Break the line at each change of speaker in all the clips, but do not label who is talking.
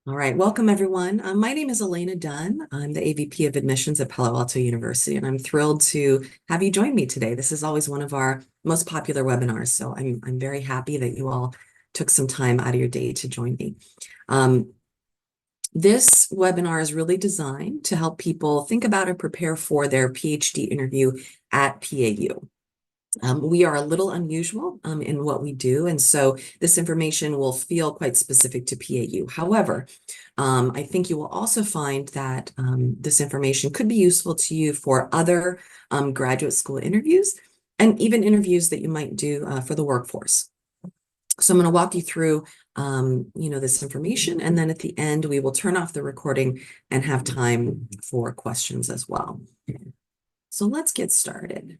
All right, welcome everyone. My name is Elena Dunn. I'm the AVP of Admissions at Palo Alto University, and I'm thrilled to have you join me today. This is always one of our most popular webinars, so I'm very happy that you all took some time out of your day to join me. This webinar is really designed to help people think about and prepare for their PhD interview at PAU. We are a little unusual in what we do, and so this information will feel quite specific to PAU. However, I think you will also find that this information could be useful to you for other graduate school interviews and even interviews that you might do for the workforce. So I'm going to walk you through this information, and then at the end, we will turn off the recording and have time for questions as well. So let's get started.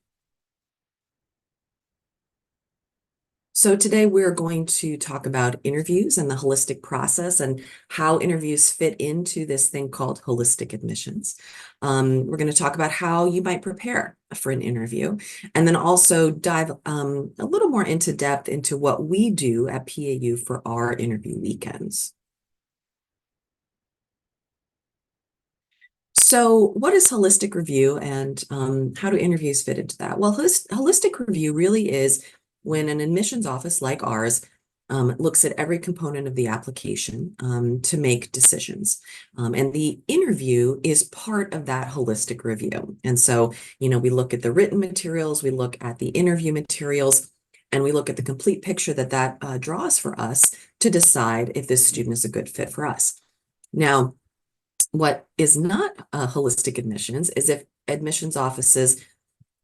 So today we're going to talk about interviews and the holistic process and how interviews fit into this thing called holistic admissions. We're going to talk about how you might prepare for an interview, and then also dive a little more into depth into what we do at PAU for our interview weekends. So what is holistic review, and how do interviews fit into that? Well, holistic review really is when an admissions office like ours looks at every component of the application to make decisions. And the interview is part of that holistic review. And so, we look at the written materials, we look at the interview materials, and we look at the complete picture that draws for us to decide if this student is a good fit for us. Now, what is not holistic admissions is if admissions offices,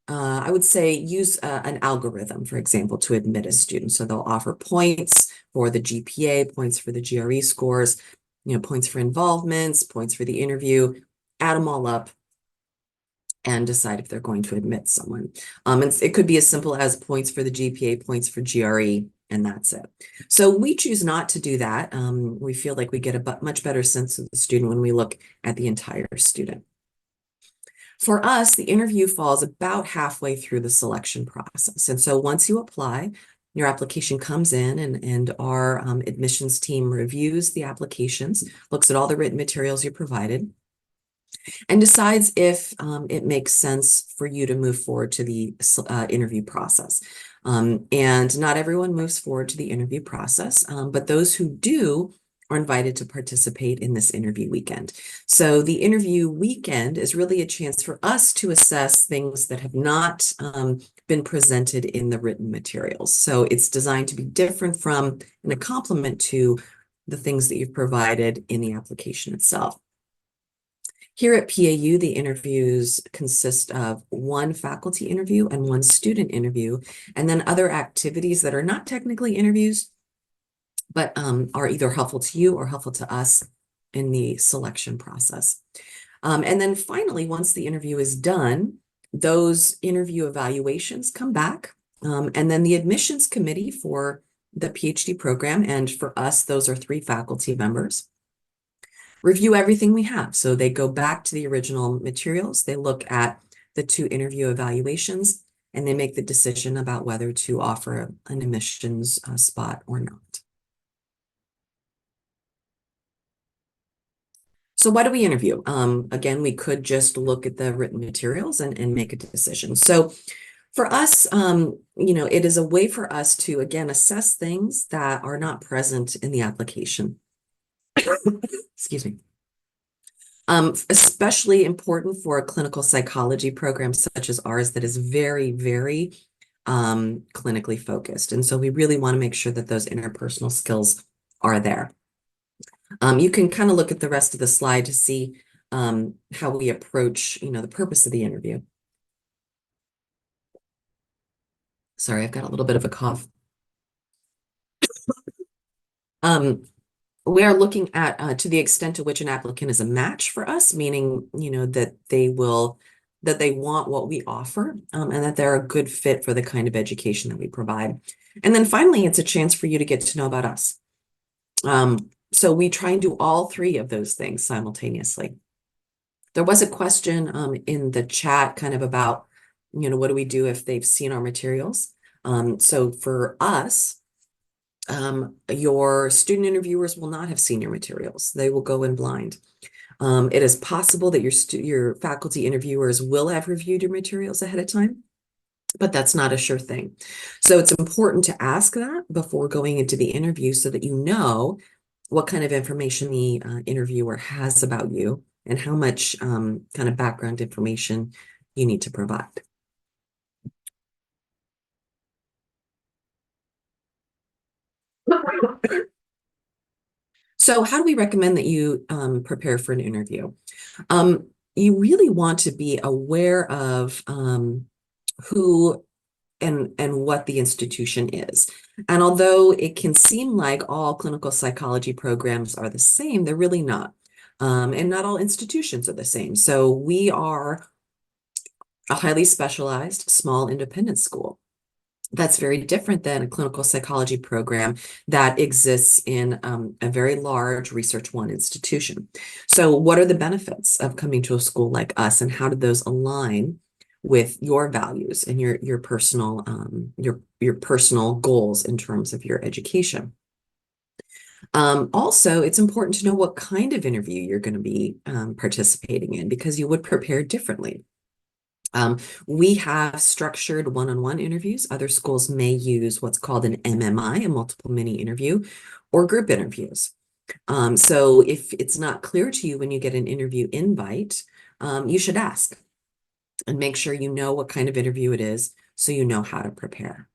I would say, use an algorithm, for example, to admit a student. So they'll offer points for the GPA, points for the GRE scores, points for involvements, points for the interview, add them all up and decide if they're going to admit someone. And it could be as simple as points for the GPA, points for GRE, and that's it. So we choose not to do that. We feel like we get a much better sense of the student when we look at the entire student. For us, the interview falls about halfway through the selection process. And so once you apply, your application comes in and our admissions team reviews the applications, looks at all the written materials you provided, and decides if it makes sense for you to move forward to the interview process. And not everyone moves forward to the interview process, but those who do are invited to participate in this interview weekend. So the interview weekend is really a chance for us to assess things that have not been presented in the written materials. So it's designed to be different from and a complement to the things that you've provided in the application itself. Here at PAU, the interviews consist of one faculty interview and one student interview, and then other activities that are not technically interviews, but are either helpful to you or helpful to us in the selection process. And then finally, once the interview is done, those interview evaluations come back, and then the admissions committee for the PhD program, and for us, those are 3 faculty members, review everything we have. So they go back to the original materials, they look at the 2 interview evaluations, and they make the decision about whether to offer an admissions spot or not. So why do we interview? Again, we could just look at the written materials and make a decision. So for us, it is a way for us to, again, assess things that are not present in the application. Excuse me. Especially important for a clinical psychology program such as ours that is very, very clinically focused. And so we really want to make sure that those interpersonal skills are there. You can kind of look at the rest of the slide to see how we approach, the purpose of the interview. Sorry, I've got a little bit of a cough. We are looking at to the extent to which an applicant is a match for us, meaning, that they want what we offer, and that they're a good fit for the kind of education that we provide. And then finally, it's a chance for you to get to know about us. So we try and do all 3 of those things simultaneously. There was a question in the chat kind of about, what do we do if they've seen our materials? So for us, Your student interviewers will not have seen your materials. They will go in blind. It is possible that your faculty interviewers will have reviewed your materials ahead of time, but that's not a sure thing. So it's important to ask that before going into the interview so that you know what kind of information the interviewer has about you and how much kind of background information you need to provide. So how do we recommend that you prepare for an interview? You really want to be aware of who and what the institution is. And although it can seem like all clinical psychology programs are the same, they're really not. And not all institutions are the same. So we are a highly specialized small independent school. That's very different than a clinical psychology program that exists in a very large Research One institution. So what are the benefits of coming to a school like us, and how do those align with your values and your personal your personal goals in terms of your education? Also, it's important to know what kind of interview you're going to be participating in, because you would prepare differently. We have structured one-on-one interviews. Other schools may use what's called an MMI, a multiple mini interview, or group interviews. So if it's not clear to you when you get an interview invite, you should ask and make sure you know what kind of interview it is so you know how to prepare.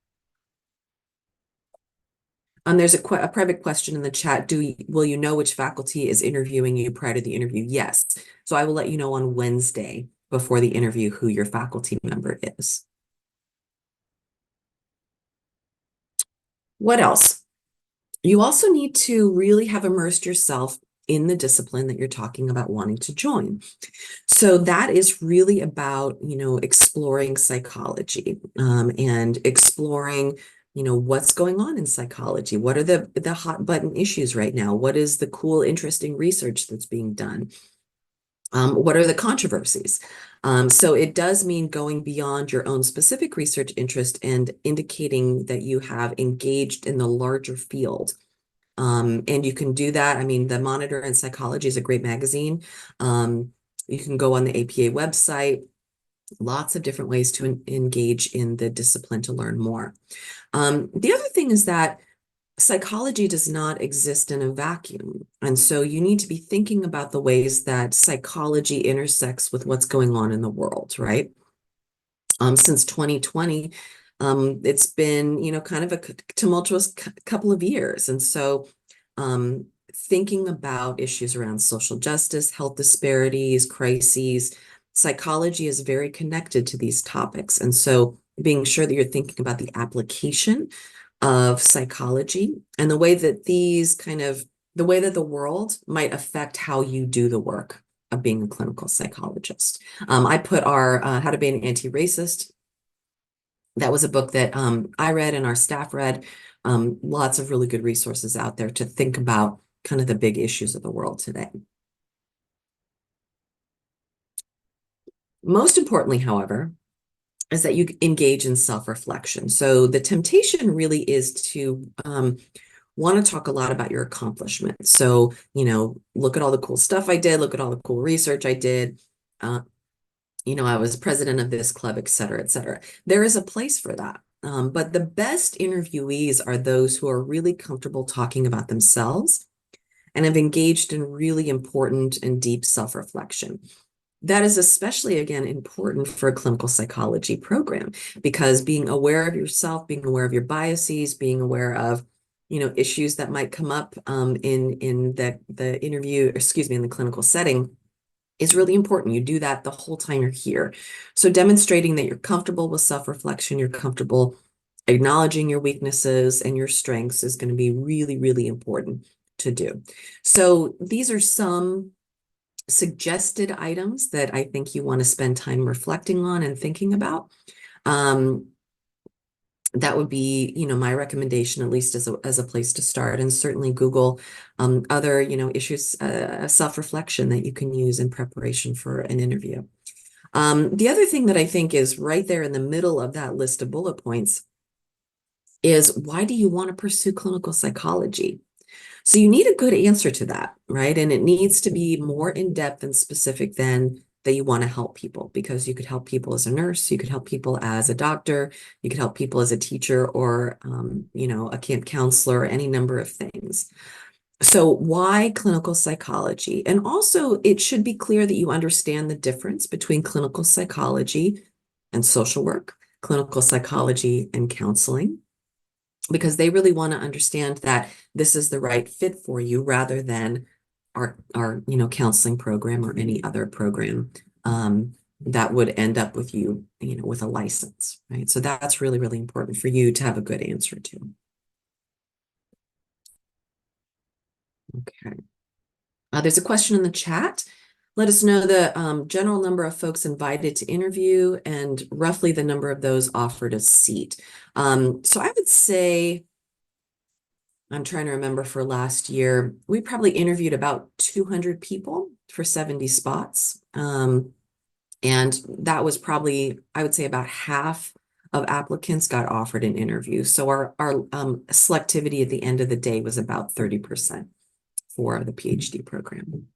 There's a private question in the chat. Will you know which faculty is interviewing you prior to the interview? Yes. So I will let you know on Wednesday before the interview who your faculty member is. What else? You also need to really have immersed yourself in the discipline that you're talking about wanting to join. So that is really about, exploring psychology and exploring, what's going on in psychology. What are the hot button issues right now? What is the cool, interesting research that's being done? What are the controversies? So it does mean going beyond your own specific research interest and indicating that you have engaged in the larger field. And you can do that. I mean, the Monitor in Psychology is a great magazine. You can go on the APA website, lots of different ways to engage in the discipline to learn more. The other thing is that psychology does not exist in a vacuum. And so you need to be thinking about the ways that psychology intersects with what's going on in the world, right? Since 2020, it's been, kind of a tumultuous couple of years. And so thinking about issues around social justice, health disparities, crises, psychology is very connected to these topics. And so being sure that you're thinking about the application of psychology and the way that the way that the world might affect how you do the work of being a clinical psychologist. I put our How to Be an Anti-Racist. That was a book that I read and our staff read. Lots of really good resources out there to think about kind of the big issues of the world today. Most importantly, however, is that you engage in self-reflection. So the temptation really is to want to talk a lot about your accomplishments. So, look at all the cool stuff I did, look at all the cool research I did. I was president of this club, et cetera, et cetera. There is a place for that. But the best interviewees are those who are really comfortable talking about themselves and have engaged in really important and deep self-reflection. That is especially, again, important for a clinical psychology program, because being aware of yourself, being aware of your biases, being aware of, issues that might come up in the interview, excuse me, in the clinical setting is really important. You do that the whole time you're here. So demonstrating that you're comfortable with self-reflection, you're comfortable acknowledging your weaknesses and your strengths is going to be really, really important to do. So these are some suggested items that I think you want to spend time reflecting on and thinking about. That would be, my recommendation, at least as a place to start, and certainly Google other, issues of self-reflection that you can use in preparation for an interview. The other thing that I think is right there in the middle of that list of bullet points is, why do you want to pursue clinical psychology? So you need a good answer to that, right? And it needs to be more in-depth and specific than that you want to help people, because you could help people as a nurse, you could help people as a doctor, you could help people as a teacher, or a camp counselor, any number of things. So why clinical psychology? And also, it should be clear that you understand the difference between clinical psychology and social work, clinical psychology and counseling, because they really want to understand that this is the right fit for you, rather than our counseling program or any other program that would end up with you with a license, right? So that's really, really important for you to have a good answer to. Okay. There's a question in the chat. Let us know the general number of folks invited to interview and roughly the number of those offered a seat. So I would say, I'm trying to remember, for last year, we probably interviewed about 200 people for 70 spots. And that was probably, I would say, about half of applicants got offered an interview. So our selectivity at the end of the day was about 30% for the PhD program.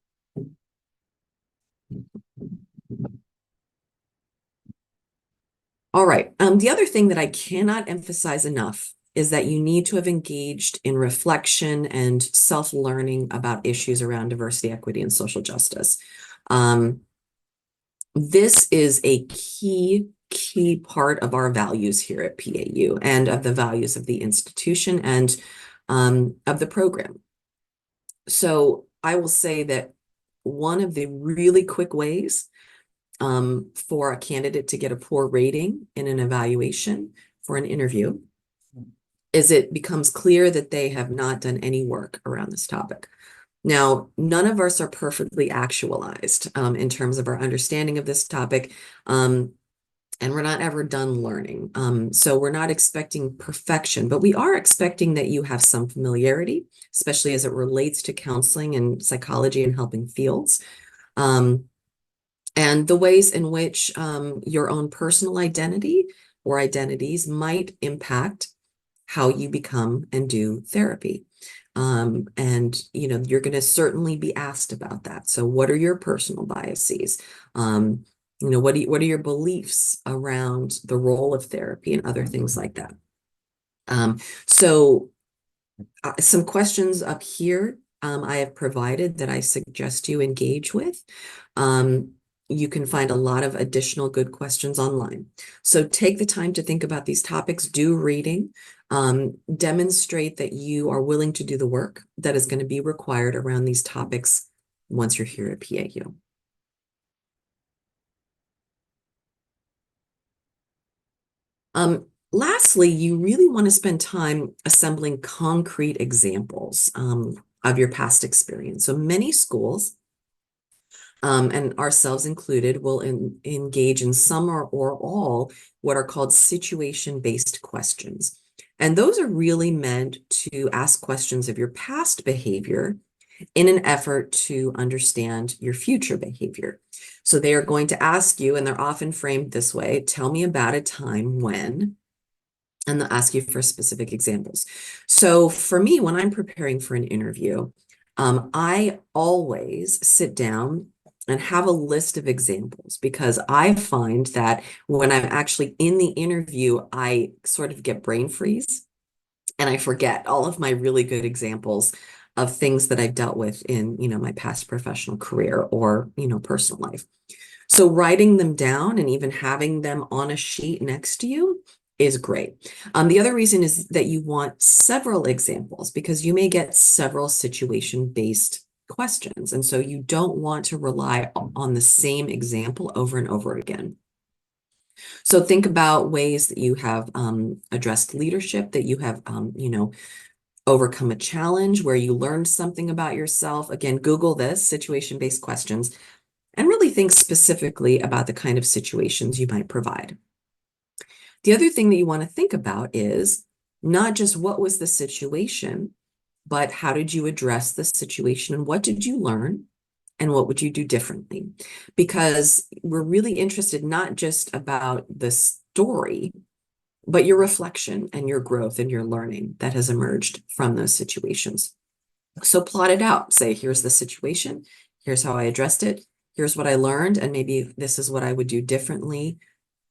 All right. The other thing that I cannot emphasize enough is that you need to have engaged in reflection and self-learning about issues around diversity, equity, and social justice. This is a key part of our values here at PAU, and of the values of the institution, and of the program. So I will say that one of the really quick ways for a candidate to get a poor rating in an evaluation for an interview is it becomes clear that they have not done any work around this topic. Now, none of us are perfectly actualized in terms of our understanding of this topic, and we're not ever done learning. So we're not expecting perfection, but we are expecting that you have some familiarity, especially as it relates to counseling and psychology and helping fields. And the ways in which your own personal identity or identities might impact how you become and do therapy. And you're going to certainly be asked about that. So what are your personal biases? What are your beliefs around the role of therapy and other things like that? So some questions up here I have provided that I suggest you engage with. You can find a lot of additional good questions online. So take the time to think about these topics, do reading, demonstrate that you are willing to do the work that is going to be required around these topics once you're here at PAU. Lastly, you really want to spend time assembling concrete examples of your past experience. So many schools, and ourselves included, will engage in some or all what are called situation-based questions. And those are really meant to ask questions of your past behavior in an effort to understand your future behavior. So they are going to ask you, and they're often framed this way: tell me about a time when, and they'll ask you for specific examples. So for me, when I'm preparing for an interview, I always sit down and have a list of examples, because I find that when I'm actually in the interview, I sort of get brain freeze and I forget all of my really good examples of things that I've dealt with in, my past professional career or, personal life. So writing them down and even having them on a sheet next to you is great. The other reason is that you want several examples, because you may get several situation-based questions. And so you don't want to rely on the same example over and over again. So think about ways that you have addressed leadership, that you have, overcome a challenge, where you learned something about yourself. Again, Google this, situation-based questions, and really think specifically about the kind of situations you might provide. The other thing that you want to think about is not just what was the situation, but how did you address the situation, and what did you learn, and what would you do differently? Because we're really interested not just about the story, but your reflection and your growth and your learning that has emerged from those situations. So plot it out. Say, here's the situation. Here's how I addressed it. Here's what I learned. And maybe this is what I would do differently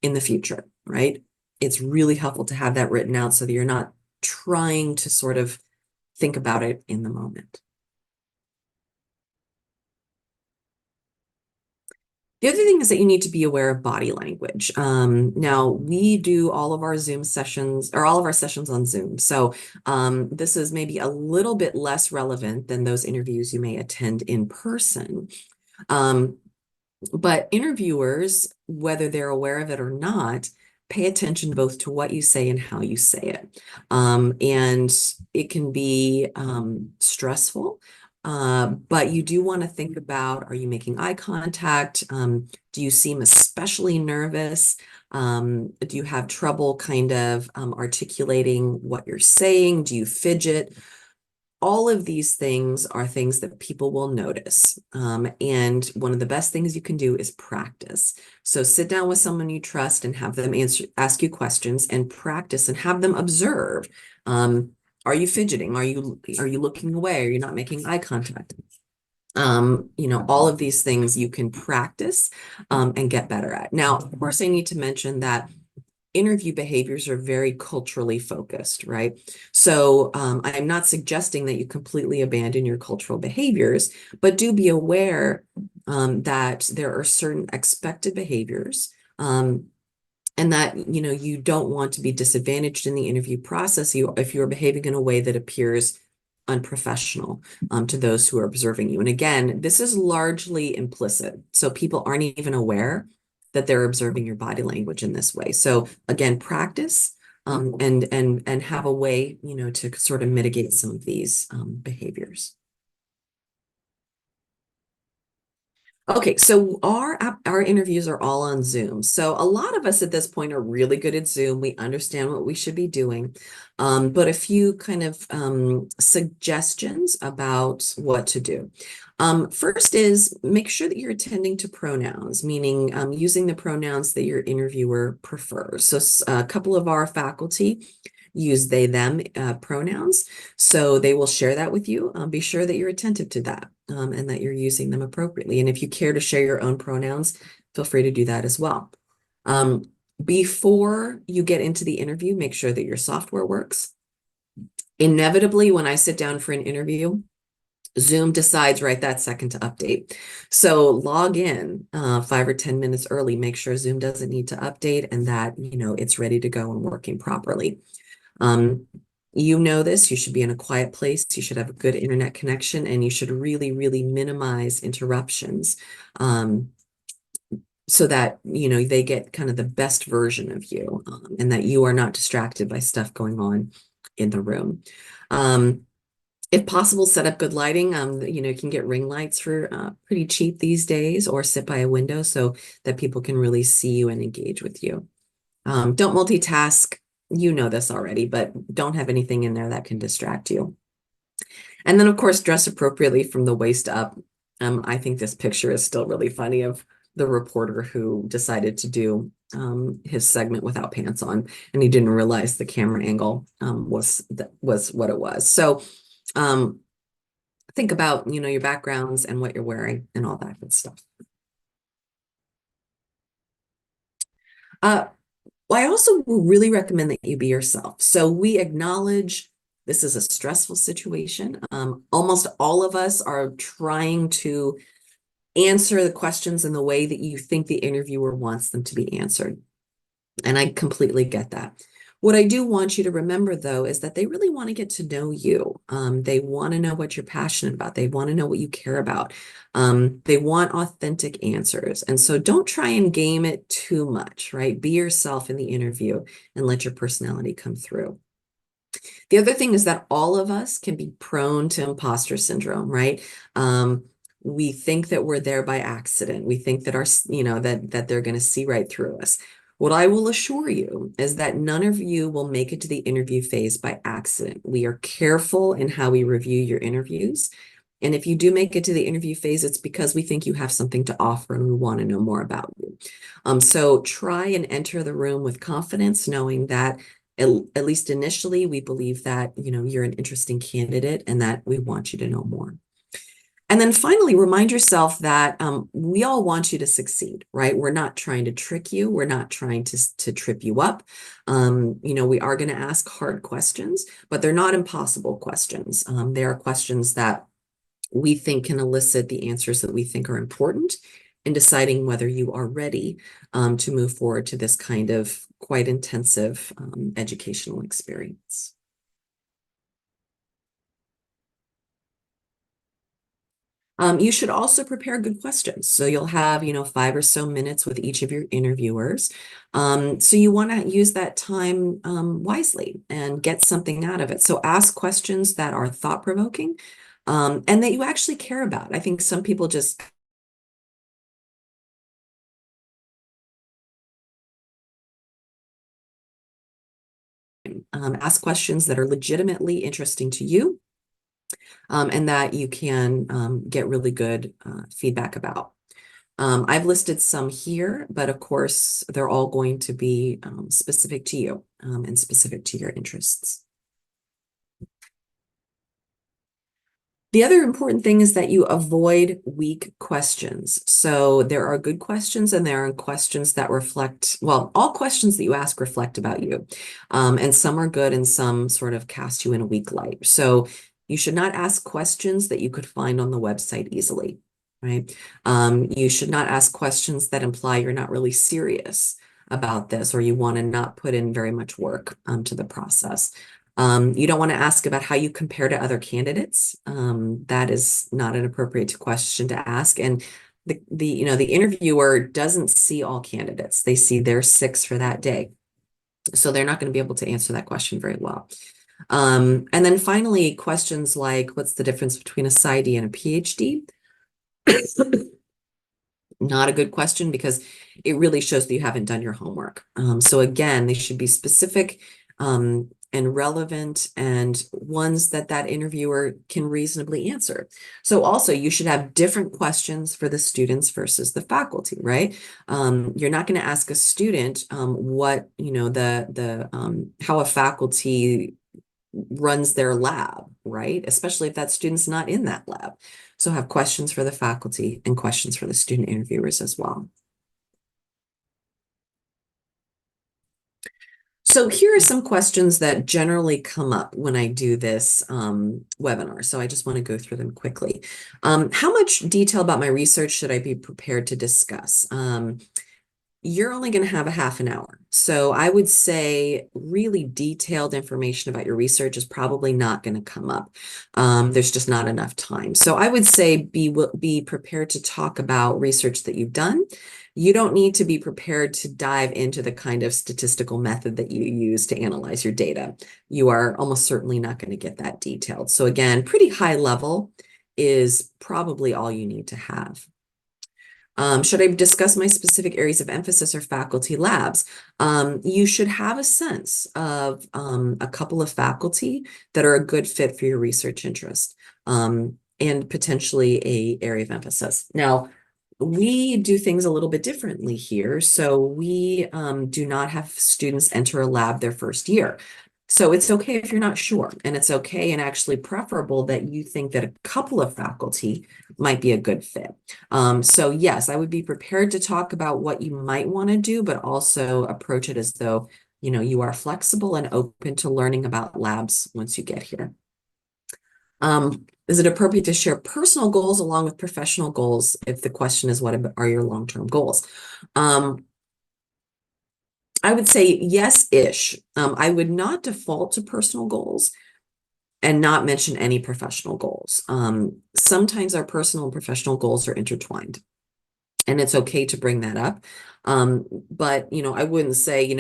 in the future, right? It's really helpful to have that written out so that you're not trying to sort of think about it in the moment. The other thing is that you need to be aware of body language. Now, we do all of our Zoom sessions or all of our sessions on Zoom. So this is maybe a little bit less relevant than those interviews you may attend in person. Um, but interviewers, whether they're aware of it or not, pay attention both to what you say and how you say it. And it can be stressful, but you do want to think about, are you making eye contact? Do you seem especially nervous? Do you have trouble kind of articulating what you're saying? Do you fidget? All of these things are things that people will notice. And one of the best things you can do is practice. So sit down with someone you trust and have them ask you questions and practice and have them observe. Are you fidgeting? Are you looking away? Are you not making eye contact? All of these things you can practice and get better at. Now, of course, I need to mention that interview behaviors are very culturally focused, right? So I'm not suggesting that you completely abandon your cultural behaviors, but do be aware that there are certain expected behaviors and that you don't want to be disadvantaged in the interview process if you're behaving in a way that appears unprofessional to those who are observing you. And again, this is largely implicit. So people aren't even aware that they're observing your body language in this way. So again, practice and have a way, to sort of mitigate some of these behaviors. Okay, so our interviews are all on Zoom. So a lot of us at this point are really good at Zoom. We understand what we should be doing, but a few kind of suggestions about what to do. First is make sure that you're attending to pronouns, meaning using the pronouns that your interviewer prefers. So a couple of our faculty use they, them pronouns. So they will share that with you. Be sure that you're attentive to that and that you're using them appropriately. And if you care to share your own pronouns, feel free to do that as well. Before you get into the interview, make sure that your software works. Inevitably, when I sit down for an interview, Zoom decides right that second to update. So log in 5 or 10 minutes early, make sure Zoom doesn't need to update and that, it's ready to go and working properly. You know this, you should be in a quiet place, you should have a good internet connection, and you should really, really minimize interruptions so that, they get kind of the best version of you and that you are not distracted by stuff going on in the room. If possible, set up good lighting. You can get ring lights for pretty cheap these days or sit by a window so that people can really see you and engage with you. Don't multitask. You know this already, but don't have anything in there that can distract you. And then, of course, dress appropriately from the waist up. I think this picture is still really funny of the reporter who decided to do his segment without pants on, and he didn't realize the camera angle was what it was. So think about, your backgrounds and what you're wearing and all that good stuff. Well, I also really recommend that you be yourself. So we acknowledge this is a stressful situation. Almost all of us are trying to answer the questions in the way that you think the interviewer wants them to be answered. And I completely get that. What I do want you to remember, though, is that they really want to get to know you. They want to know what you're passionate about. They want to know what you care about. They want authentic answers. And so don't try and game it too much, right? Be yourself in the interview and let your personality come through. The other thing is that all of us can be prone to imposter syndrome, right? We think that we're there by accident. We think that that they're going to see right through us. What I will assure you is that none of you will make it to the interview phase by accident. We are careful in how we review your interviews. And if you do make it to the interview phase, it's because we think you have something to offer and we want to know more about you. So try and enter the room with confidence, knowing that at least initially, we believe that, you're an interesting candidate and that we want you to know more. And then finally, remind yourself that we all want you to succeed, right? We're not trying to trick you. We're not trying to trip you up. We are going to ask hard questions, but they're not impossible questions. They are questions that we think can elicit the answers that we think are important in deciding whether you are ready to move forward to this kind of quite intensive educational experience. You should also prepare good questions. So you'll have, 5 or so minutes with each of your interviewers. So you want to use that time wisely and get something out of it. So ask questions that are thought-provoking and that you actually care about. I think some people just ask questions that are legitimately interesting to you and that you can get really good feedback about. I've listed some here, but of course, they're all going to be specific to you and specific to your interests. The other important thing is that you avoid weak questions. So there are good questions and there are questions that reflect, well, all questions that you ask reflect about you. And some are good and some sort of cast you in a weak light. So you should not ask questions that you could find on the website easily, right? You should not ask questions that imply you're not really serious about this or you want to not put in very much work to the process. You don't want to ask about how you compare to other candidates. That is not an appropriate question to ask. And the interviewer doesn't see all candidates. They see their 6 for that day. So they're not going to be able to answer that question very well. And then finally, questions like, what's the difference between a PsyD and a PhD? Not a good question because it really shows that you haven't done your homework. So again, they should be specific and relevant and ones that interviewer can reasonably answer. So also you should have different questions for the students versus the faculty, right? You're not going to ask a student what, how a faculty runs their lab, right? Especially if that student's not in that lab. So have questions for the faculty and questions for the student interviewers as well. So here are some questions that generally come up when I do this webinar. So I just want to go through them quickly. How much detail about my research should I be prepared to discuss? You're only going to have a half an hour. So I would say really detailed information about your research is probably not going to come up. There's just not enough time. So I would say be prepared to talk about research that you've done. You don't need to be prepared to dive into the kind of statistical method that you use to analyze your data. You are almost certainly not going to get that detailed. So again, pretty high level is probably all you need to have. Should I discuss my specific areas of emphasis or faculty labs? You should have a sense of a couple of faculty that are a good fit for your research interest and potentially a area of emphasis. Now, we do things a little bit differently here. So we do not have students enter a lab their first year. So it's okay if you're not sure, and it's okay and actually preferable that you think that a couple of faculty might be a good fit. So yes, I would be prepared to talk about what you might want to do, but also approach it as though, you are flexible and open to learning about labs once you get here. Is it appropriate to share personal goals along with professional goals if the question is what are your long-term goals? I would say yes-ish. I would not default to personal goals and not mention any professional goals. Sometimes our personal and professional goals are intertwined, and it's okay to bring that up. But, I wouldn't say,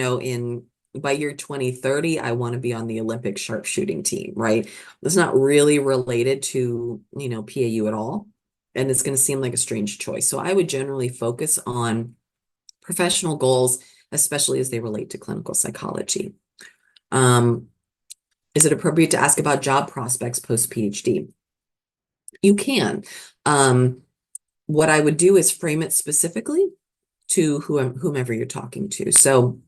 by year 2030, I want to be on the Olympic sharpshooting team, right? That's not really related to, PAU at all. And it's going to seem like a strange choice. So I would generally focus on professional goals, especially as they relate to clinical psychology. Is it appropriate to ask about job prospects post-PhD? You can. What I would do is frame it specifically to whomever you're talking to. So,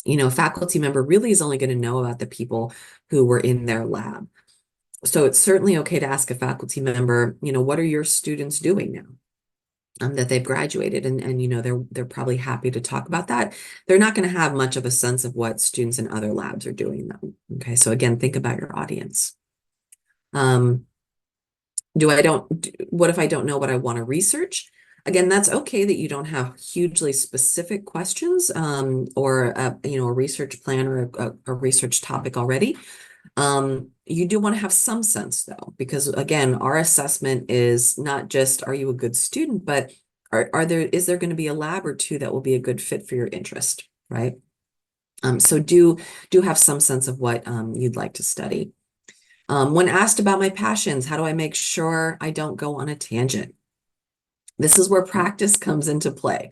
a faculty member really is only going to know about the people who were in their lab. So it's certainly okay to ask a faculty member, what are your students doing now? That they've graduated, and they're probably happy to talk about that. They're not going to have much of a sense of what students in other labs are doing though. Okay, so again, think about your audience. Um, what if I don't know what I want to research? Again, that's okay that you don't have hugely specific questions, or a research plan or a research topic already. You do want to have some sense though, because again, our assessment is not just are you a good student, but is there going to be a lab or two that will be a good fit for your interest, right? So do have some sense of what you'd like to study. When asked about my passions, how do I make sure I don't go on a tangent? This is where practice comes into play.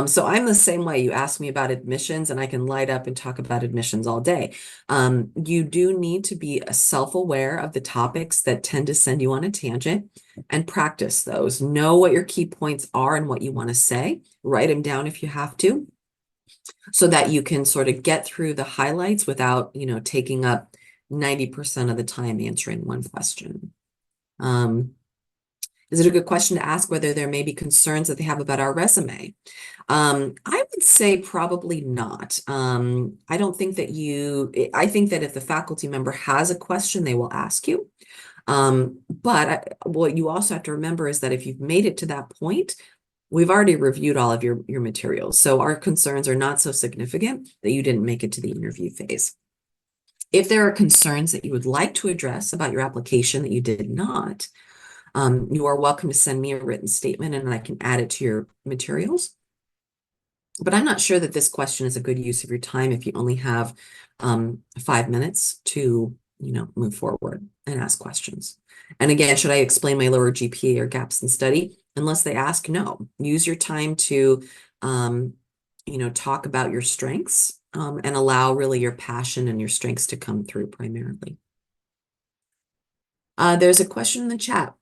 So I'm the same way. You ask me about admissions and I can light up and talk about admissions all day. You do need to be self-aware of the topics that tend to send you on a tangent and practice those. Know what your key points are and what you want to say. Write them down if you have to, so that you can sort of get through the highlights without, taking up 90% of the time answering one question. Is it a good question to ask whether there may be concerns that they have about our resume? I would say probably not. I don't think that I think that if the faculty member has a question, they will ask you. But what you also have to remember is that if you've made it to that point, we've already reviewed all of your materials. So our concerns are not so significant that you didn't make it to the interview phase. If there are concerns that you would like to address about your application that you did not, you are welcome to send me a written statement and I can add it to your materials. But I'm not sure that this question is a good use of your time if you only have 5 minutes to, move forward and ask questions. And again, should I explain my lower GPA or gaps in study? Unless they ask, no. Use your time to, talk about your strengths, and allow really your passion and your strengths to come through primarily. There's a question in the chat.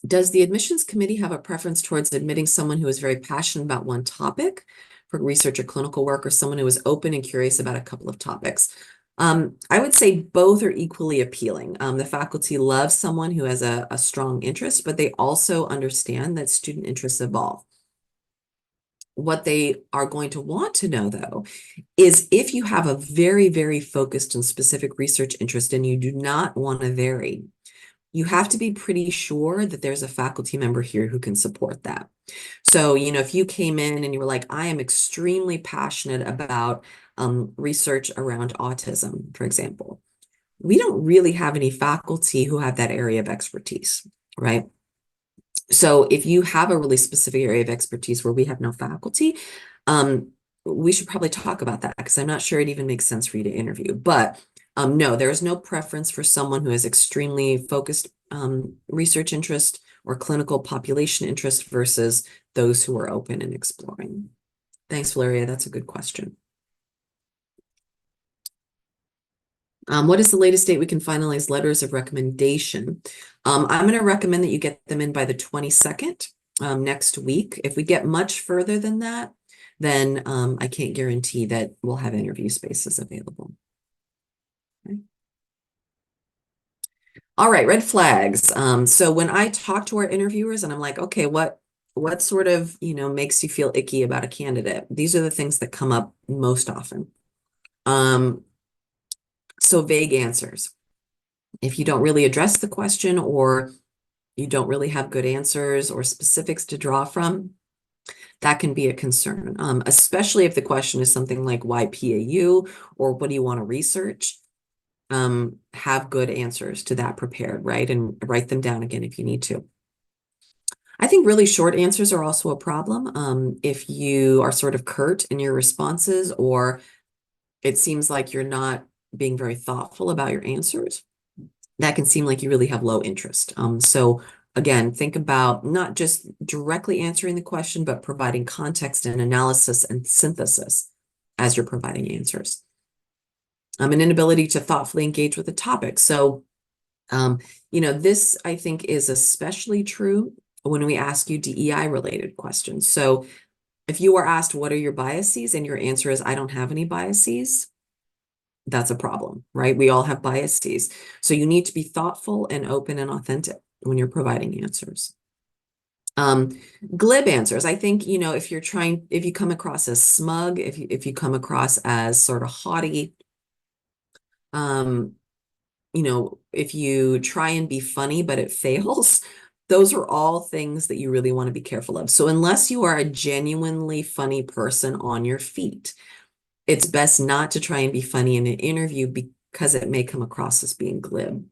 Does the admissions committee have a preference towards admitting someone who is very passionate about one topic for research or clinical work, or someone who is open and curious about a couple of topics? I would say both are equally appealing. The faculty loves someone who has a strong interest, but they also understand that student interests evolve. What they are going to want to know, though, is if you have a very, very focused and specific research interest and you do not want to vary, you have to be pretty sure that there's a faculty member here who can support that. So, if you came in and you were like, I am extremely passionate about research around autism, for example, we don't really have any faculty who have that area of expertise, right? So if you have a really specific area of expertise where we have no faculty, we should probably talk about that, because I'm not sure it even makes sense for you to interview. But no, there is no preference for someone who has extremely focused research interest or clinical population interest versus those who are open and exploring. Thanks, Valeria. That's a good question. What is the latest date we can finalize letters of recommendation? I'm going to recommend that you get them in by the 22nd next week. If we get much further than that, then I can't guarantee that we'll have interview spaces available. Okay. All right, red flags. So when I talk to our interviewers and I'm like, okay, what sort of, makes you feel icky about a candidate? These are the things that come up most often. So vague answers. If you don't really address the question, or you don't really have good answers or specifics to draw from, that can be a concern, especially if the question is something like why PAU or what do you want to research? Have good answers to that prepared, right? And write them down again if you need to. I think really short answers are also a problem. If you are sort of curt in your responses, or it seems like you're not being very thoughtful about your answers, that can seem like you really have low interest. So again, think about not just directly answering the question, but providing context and analysis and synthesis as you're providing answers. An inability to thoughtfully engage with the topic. So Um, this I think is especially true when we ask you DEI related questions. So if you are asked, what are your biases? And your answer is, I don't have any biases, that's a problem, right? We all have biases. So you need to be thoughtful and open and authentic when you're providing answers. Um, glib answers. I think, if you come across as smug, if you come across as sort of haughty, um, if you try and be funny, but it fails, those are all things that you really want to be careful of. So unless you are a genuinely funny person on your feet, it's best not to try and be funny in an interview because it may come across as being glib.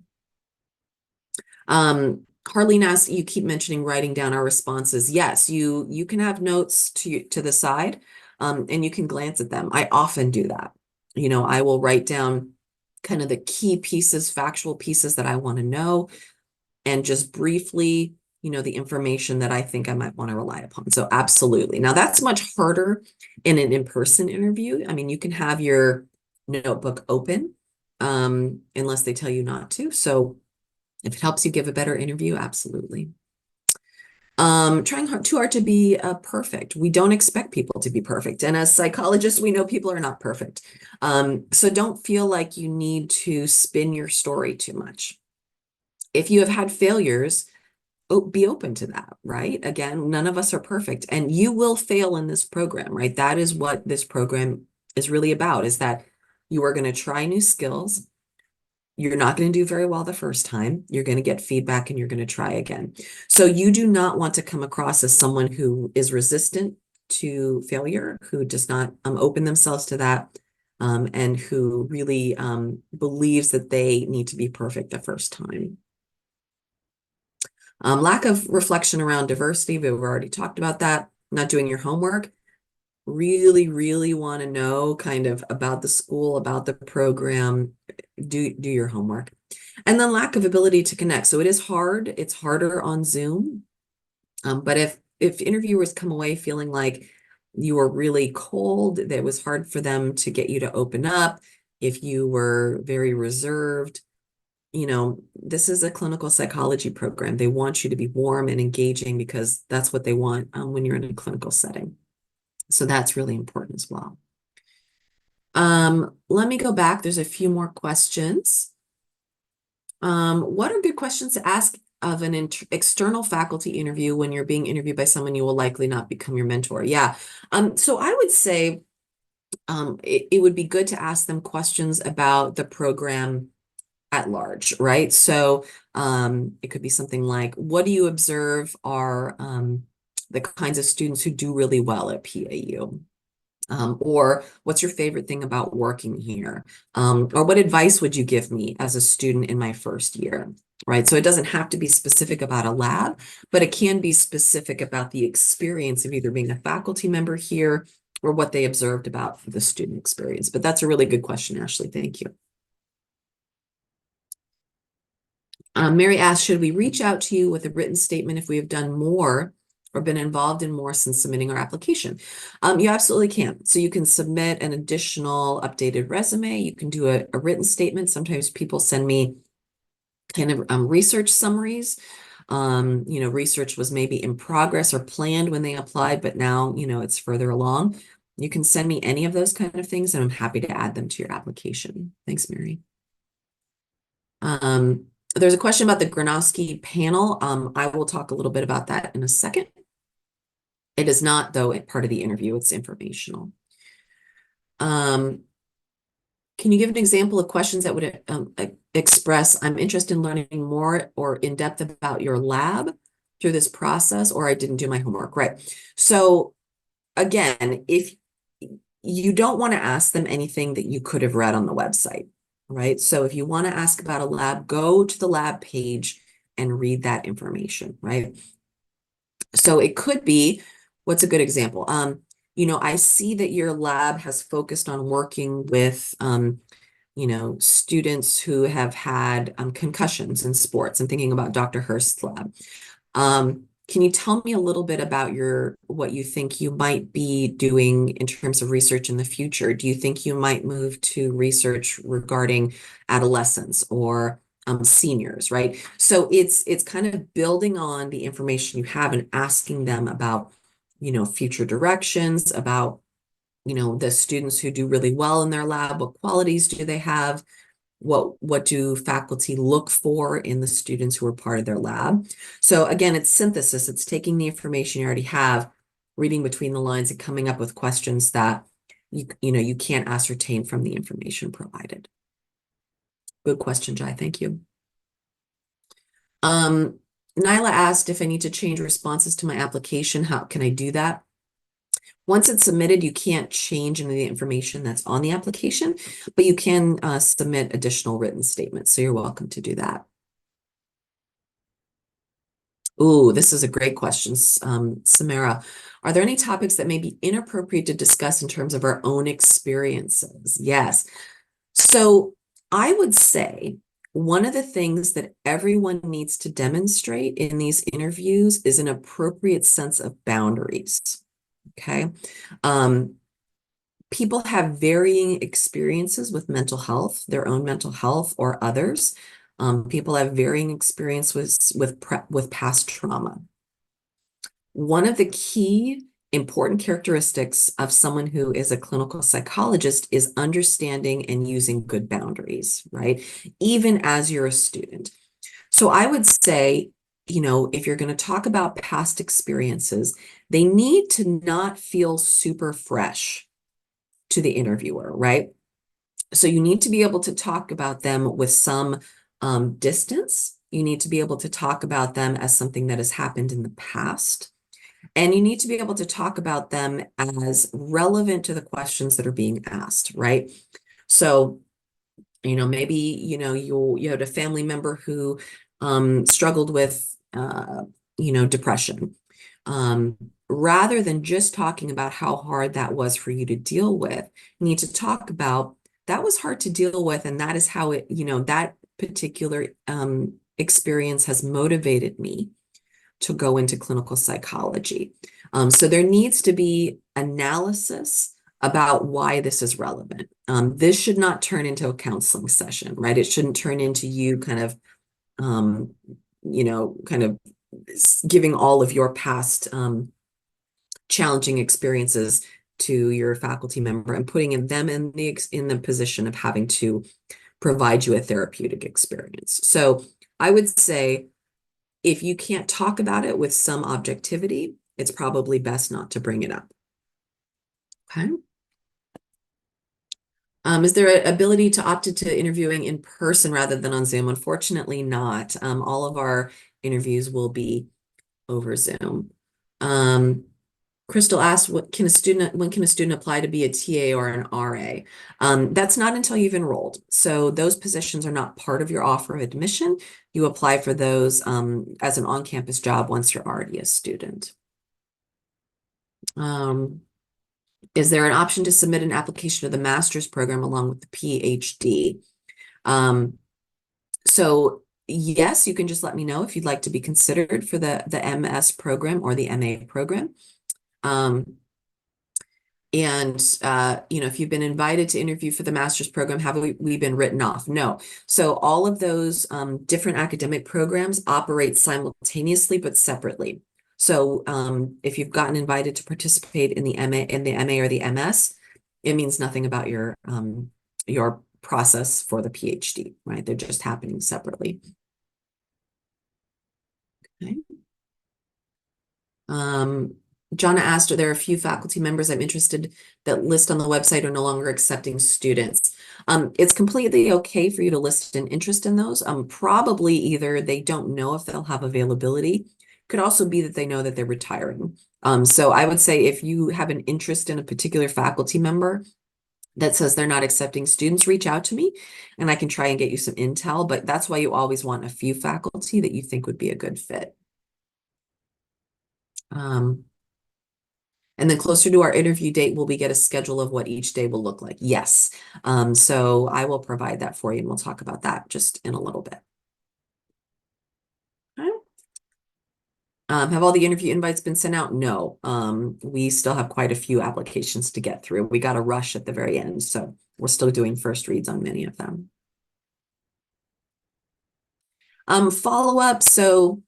Harleen asked, you keep mentioning writing down our responses. Yes, you can have notes to the side, and you can glance at them. I often do that. I will write down kind of the key pieces, factual pieces that I want to know, and just briefly, the information that I think I might want to rely upon. So absolutely. Now that's much harder in an in-person interview. I mean, you can have your notebook open, unless they tell you not to. So if it helps you give a better interview, absolutely. Trying too hard to be perfect. We don't expect people to be perfect. And as psychologists, we know people are not perfect. So don't feel like you need to spin your story too much. If you have had failures, be open to that, right? Again, none of us are perfect, and you will fail in this program, right? That is what this program is really about, is that you are going to try new skills. You're not going to do very well the first time. You're going to get feedback and you're going to try again. So you do not want to come across as someone who is resistant to failure, who does not open themselves to that, and who really believes that they need to be perfect the first time. Lack of reflection around diversity, we've already talked about that. Not doing your homework. Really, really want to know kind of about the school, about the program. Do your homework. And then lack of ability to connect. So it is hard. It's harder on Zoom. But if interviewers come away feeling like you were really cold, that it was hard for them to get you to open up, if you were very reserved, this is a clinical psychology program. They want you to be warm and engaging because that's what they want when you're in a clinical setting. So that's really important as well. Let me go back. There's a few more questions. What are good questions to ask of an external faculty interview when you're being interviewed by someone you will likely not become your mentor? Yeah. So I would say it would be good to ask them questions about the program at large, right? So it could be something like, what do you observe are the kinds of students who do really well at PAU? Or what's your favorite thing about working here? Or what advice would you give me as a student in my first year? Right. So it doesn't have to be specific about a lab, but it can be specific about the experience of either being a faculty member here or what they observed about the student experience. But that's a really good question, Ashley. Thank you. Mary asked, should we reach out to you with a written statement if we have done more or been involved in more since submitting our application? You absolutely can. So you can submit an additional updated resume. You can do a written statement. Sometimes people send me kind of research summaries. Research was maybe in progress or planned when they applied, but now, it's further along. You can send me any of those kind of things, and I'm happy to add them to your application. Thanks, Mary. There's a question about the Gronowski panel. I will talk a little bit about that in a second. It is not, though, part of the interview. It's informational. Can you give an example of questions that would express, I'm interested in learning more or in depth about your lab through this process, or I didn't do my homework, right? So again, if you don't want to ask them anything that you could have read on the website, right? So if you want to ask about a lab, go to the lab page and read that information, right? So it could be, what's a good example? I see that your lab has focused on working with, students who have had concussions in sports. I'm thinking about Dr. Hurst's lab. Can you tell me a little bit about what you think you might be doing in terms of research in the future? Do you think you might move to research regarding adolescence or seniors, right? So it's kind of building on the information you have and asking them about, future directions, about, the students who do really well in their lab, what qualities do they have? What do faculty look for in the students who are part of their lab? So again, it's synthesis. It's taking the information you already have, reading between the lines and coming up with questions that you can't ascertain from the information provided. Good question, Jai. Thank you. Nyla asked if I need to change responses to my application. How can I do that? Once it's submitted, you can't change any of the information that's on the application, but you can submit additional written statements. So you're welcome to do that. Ooh, this is a great question, Samara. Are there any topics that may be inappropriate to discuss in terms of our own experiences? Yes. So I would say one of the things that everyone needs to demonstrate in these interviews is an appropriate sense of boundaries. Okay. People have varying experiences with mental health, their own mental health or others. People have varying experience with past trauma. One of the key important characteristics of someone who is a clinical psychologist is understanding and using good boundaries, right? Even as you're a student. So I would say, if you're going to talk about past experiences, they need to not feel super fresh to the interviewer, right? So you need to be able to talk about them with some distance. You need to be able to talk about them as something that has happened in the past. And you need to be able to talk about them as relevant to the questions that are being asked, right? So, maybe, you had a family member who struggled with, depression. Rather than just talking about how hard that was for you to deal with, you need to talk about that was hard to deal with, and that is how it, that particular experience has motivated me to go into clinical psychology. So there needs to be analysis about why this is relevant. This should not turn into a counseling session, right? It shouldn't turn into you kind of, kind of giving all of your past challenging experiences to your faculty member and putting them in the position of having to provide you a therapeutic experience. So I would say, if you can't talk about it with some objectivity, it's probably best not to bring it up. Okay. Is there an ability to opt into interviewing in person rather than on Zoom? Unfortunately not. All of our interviews will be over Zoom. Crystal asked, when can a student apply to be a TA or an RA? That's not until you've enrolled. So those positions are not part of your offer of admission. You apply for those as an on-campus job once you're already a student. Is there an option to submit an application to the master's program along with the PhD? So yes, you can just let me know if you'd like to be considered for the MS program or the MA program. If you've been invited to interview for the master's program, have we been written off? No. So all of those different academic programs operate simultaneously but separately. So if you've gotten invited to participate in the MA or the MS, it means nothing about your process for the PhD, right? They're just happening separately. Okay. Jonna asked, are there a few faculty members I'm interested that list on the website are no longer accepting students? It's completely okay for you to list an interest in those. Probably either they don't know if they'll have availability. Could also be that they know that they're retiring. So I would say if you have an interest in a particular faculty member that says they're not accepting students, reach out to me and I can try and get you some intel, but that's why you always want a few faculty that you think would be a good fit. And then closer to our interview date, will we get a schedule of what each day will look like? Yes. So I will provide that for you and we'll talk about that just in a little bit. Okay. Have all the interview invites been sent out? No. We still have quite a few applications to get through. We got a rush at the very end, so we're still doing first reads on many of them. Follow-up. So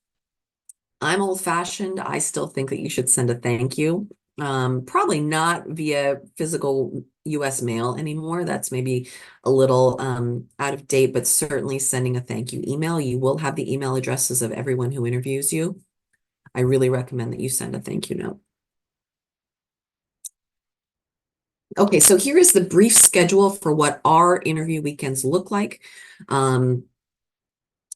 I'm old-fashioned. I still think that you should send a thank you. Probably not via physical US mail anymore. That's maybe a little out of date, but certainly sending a thank you email. You will have the email addresses of everyone who interviews you. I really recommend that you send a thank you note. Okay, so here is the brief schedule for what our interview weekends look like. And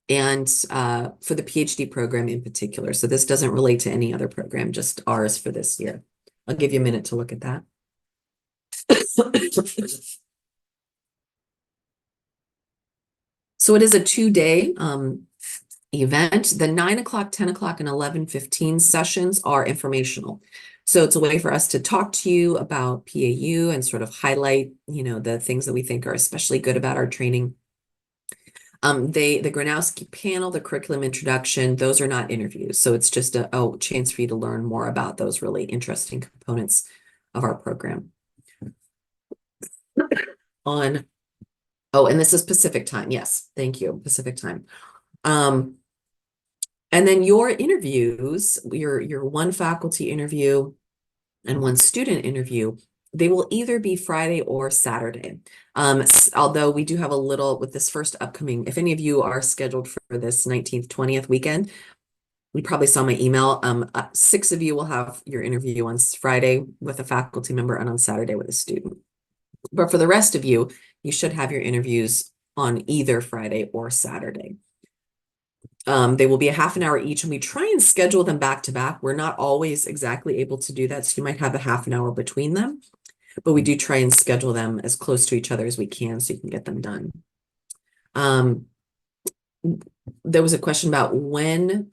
for the PhD program in particular. So this doesn't relate to any other program, just ours for this year. I'll give you a minute to look at that. So it is a 2-day event. The 9 o'clock, 10 o'clock, and 11:15 sessions are informational. So it's a way for us to talk to you about PAU and sort of highlight, the things that we think are especially good about our training. The Gronowski panel, the curriculum introduction, those are not interviews. So it's just a chance for you to learn more about those really interesting components of our program. And this is Pacific time. Yes, thank you, Pacific time. And then your interviews, your one faculty interview and one student interview, they will either be Friday or Saturday. Although we do have a little with this first upcoming, if any of you are scheduled for this 19th, 20th weekend, you probably saw my email. 6 of you will have your interview on Friday with a faculty member and on Saturday with a student. But for the rest of you, you should have your interviews on either Friday or Saturday. They will be a half an hour each, and we try and schedule them back to back. We're not always exactly able to do that, so you might have a half an hour between them, but we do try and schedule them as close to each other as we can so you can get them done. There was a question about when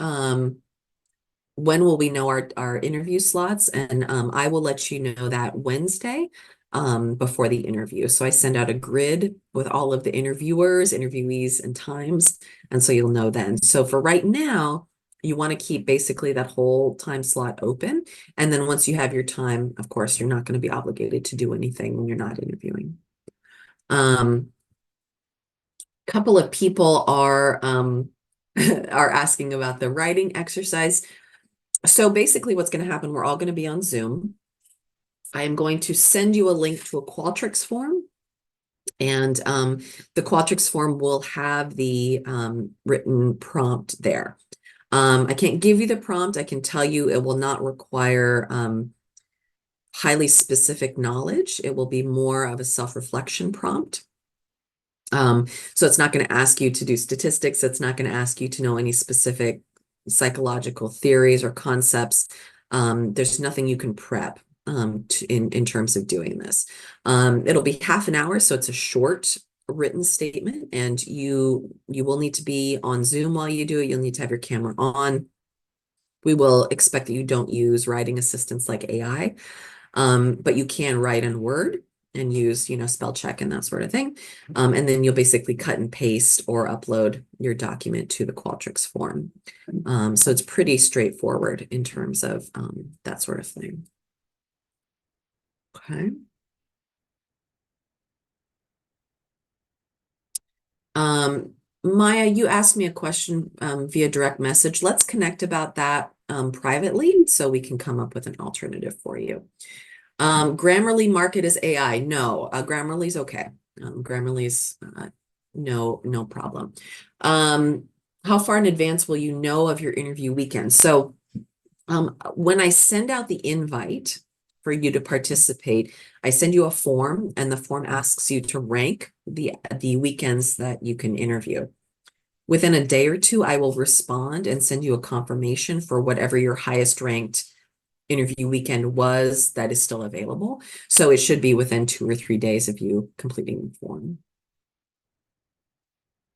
will we know our interview slots, and I will let you know that Wednesday before the interview. So I send out a grid with all of the interviewers, interviewees, and times, and so you'll know then. So for right now, you want to keep basically that whole time slot open, and then once you have your time, of course, you're not going to be obligated to do anything when you're not interviewing. Couple of people are are asking about the writing exercise. So basically what's going to happen, we're all going to be on Zoom. I am going to send you a link to a Qualtrics form, and the Qualtrics form will have the written prompt there. I can't give you the prompt. I can tell you it will not require highly specific knowledge. It will be more of a self-reflection prompt. So it's not going to ask you to do statistics. It's not going to ask you to know any specific psychological theories or concepts. There's nothing you can prep in terms of doing this. It'll be half an hour, so it's a short written statement, and you will need to be on Zoom while you do it. You'll need to have your camera on. We will expect that you don't use writing assistants like AI, but you can write in Word and use, spell check and that sort of thing. And then you'll basically cut and paste or upload your document to the Qualtrics form. So it's pretty straightforward in terms of that sort of thing. Okay. Maya, you asked me a question via direct message. Let's connect about that privately so we can come up with an alternative for you. Grammarly market as AI. No, Grammarly's okay. Grammarly's no problem. How far in advance will you know of your interview weekend? So when I send out the invite for you to participate, I send you a form, and the form asks you to rank the weekends that you can interview. Within a day or two, I will respond and send you a confirmation for whatever your highest ranked interview weekend was that is still available. So it should be within 2 or 3 days of you completing the form.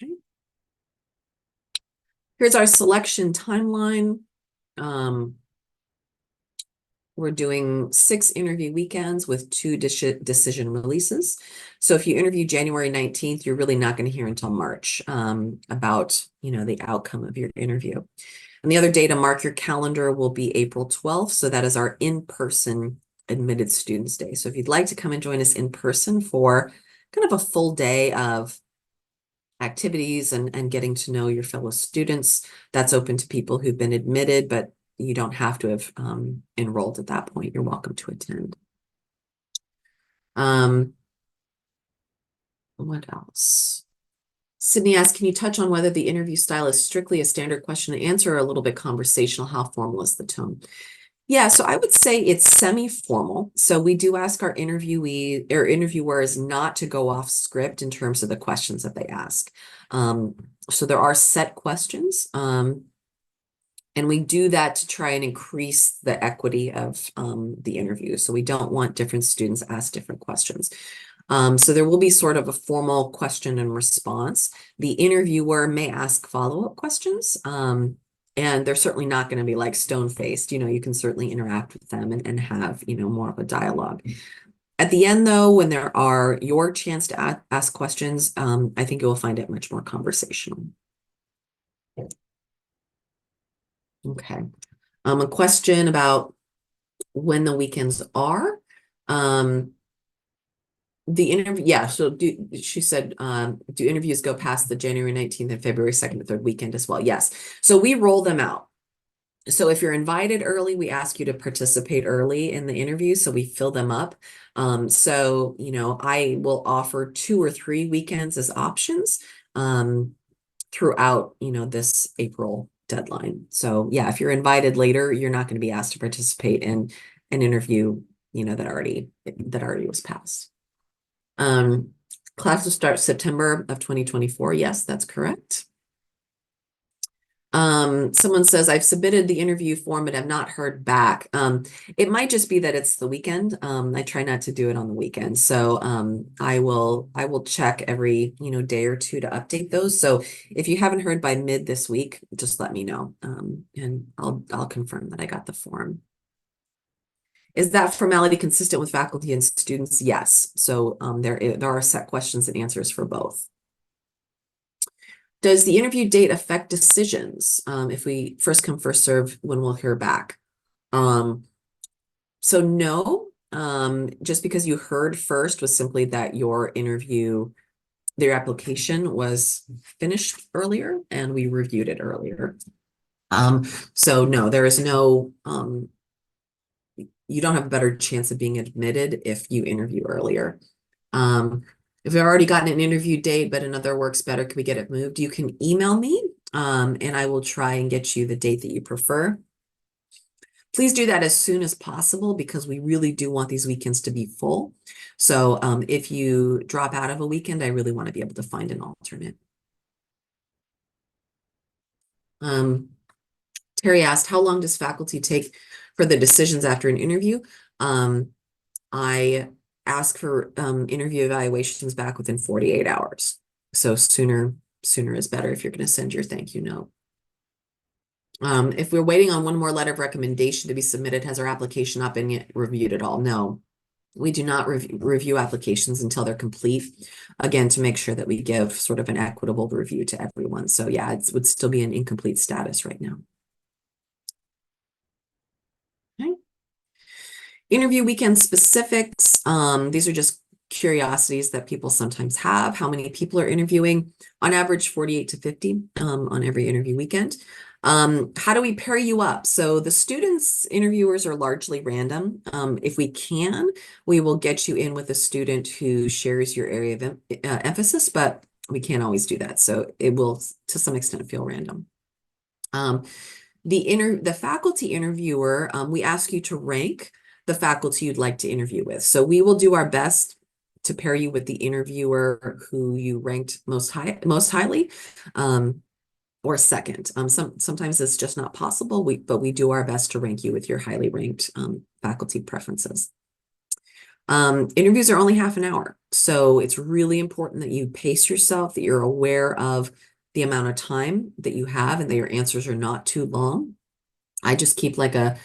Okay. Here's our selection timeline. We're doing 6 interview weekends with 2 decision releases. So if you interview January 19th, you're really not going to hear until March about, the outcome of your interview. And the other day to mark your calendar will be April 12th. So that is our in-person admitted students day. So if you'd like to come and join us in person for kind of a full day of activities and getting to know your fellow students. That's open to people who've been admitted, but you don't have to have enrolled at that point. You're welcome to attend. What else? Sydney asked, can you touch on whether the interview style is strictly a standard question and answer or a little bit conversational? How formal is the tone? Yeah, so I would say it's semi-formal. So we do ask our interviewers not to go off script in terms of the questions that they ask. So there are set questions, and we do that to try and increase the equity of the interview. So we don't want different students ask different questions. So there will be sort of a formal question and response. The interviewer may ask follow-up questions. And they're certainly not going to be like stone-faced. You can certainly interact with them and have, more of a dialogue. At the end, though, when there are your chance to ask questions, I think you will find it much more conversational. Okay. A question about when the weekends are. The interview, yeah, so she said, do interviews go past the January 19th and February 2nd and 3rd weekend as well? Yes. So we roll them out. So if you're invited early, we ask you to participate early in the interview, so we fill them up. So, I will offer 2 or 3 weekends as options throughout, this April deadline. So yeah, if you're invited later, you're not going to be asked to participate in an interview, that already was passed. Class will start September of 2024. Yes, that's correct. Someone says, I've submitted the interview form, but have not heard back. It might just be that it's the weekend. I try not to do it on the weekend. So, I will check every, day or two to update those. So if you haven't heard by mid this week, just let me know. And I'll confirm that I got the form. Is that formality consistent with faculty and students? Yes. So there are set questions and answers for both. Does the interview date affect decisions? If we first come, first serve when we'll hear back? So no, just because you heard first was simply that your application was finished earlier and we reviewed it earlier. So no, there is no, you don't have a better chance of being admitted if you interview earlier. If you've already gotten an interview date, but another works better, can we get it moved? You can email me, and I will try and get you the date that you prefer. Please do that as soon as possible because we really do want these weekends to be full. So if you drop out of a weekend, I really want to be able to find an alternate. Terry asked, how long does faculty take for the decisions after an interview? I ask for interview evaluations back within 48 hours. So sooner is better if you're going to send your thank you note. If we're waiting on one more letter of recommendation to be submitted, has our application not been yet reviewed at all? No, we do not review applications until they're complete, again, to make sure that we give sort of an equitable review to everyone. So yeah, it would still be an incomplete status right now. Okay. Interview weekend specifics. These are just curiosities that people sometimes have. How many people are interviewing? On average, 48 to 50 on every interview weekend. How do we pair you up? So the students interviewers are largely random. If we can, we will get you in with a student who shares your area of emphasis, but we can't always do that. So it will, to some extent, feel random. The faculty interviewer, we ask you to rank the faculty you'd like to interview with. So we will do our best to pair you with the interviewer who you ranked most highly, or second. Sometimes it's just not possible, but we do our best to rank you with your highly ranked faculty preferences. Interviews are only half an hour, so it's really important that you pace yourself, that you're aware of the amount of time that you have and that your answers are not too long. I just keep like a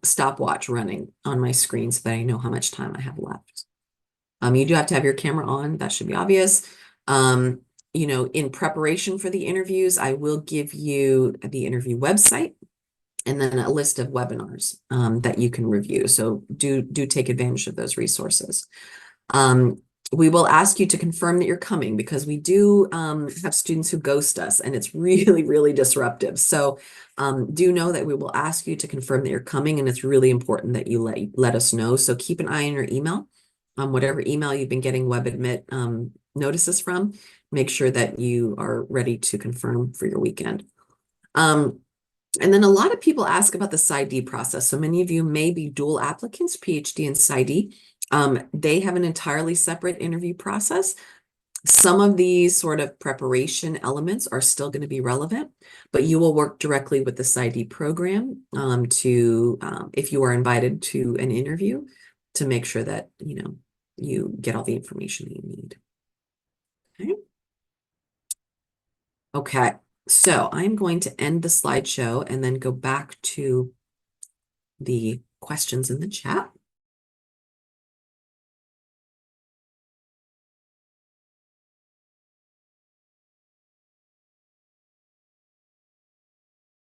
stopwatch running on my screen so that I know how much time I have left. You do have to have your camera on. That should be obvious. In preparation for the interviews, I will give you the interview website and then a list of webinars that you can review. So do take advantage of those resources. we will ask you to confirm that you're coming because we do have students who ghost us and it's really, really disruptive. So do know that we will ask you to confirm that you're coming, and it's really important that you let us know. So keep an eye on your email, whatever email you've been getting WebAdmit notices from, make sure that you are ready to confirm for your weekend. And then a lot of people ask about the PsyD process. So many of you may be dual applicants, PhD and PsyD. They have an entirely separate interview process. Some of these sort of preparation elements are still going to be relevant, but you will work directly with the PsyD program if you are invited to an interview, to make sure that, you get all the information you need. Okay. Okay. So I'm going to end the slideshow and then go back to the questions in the chat.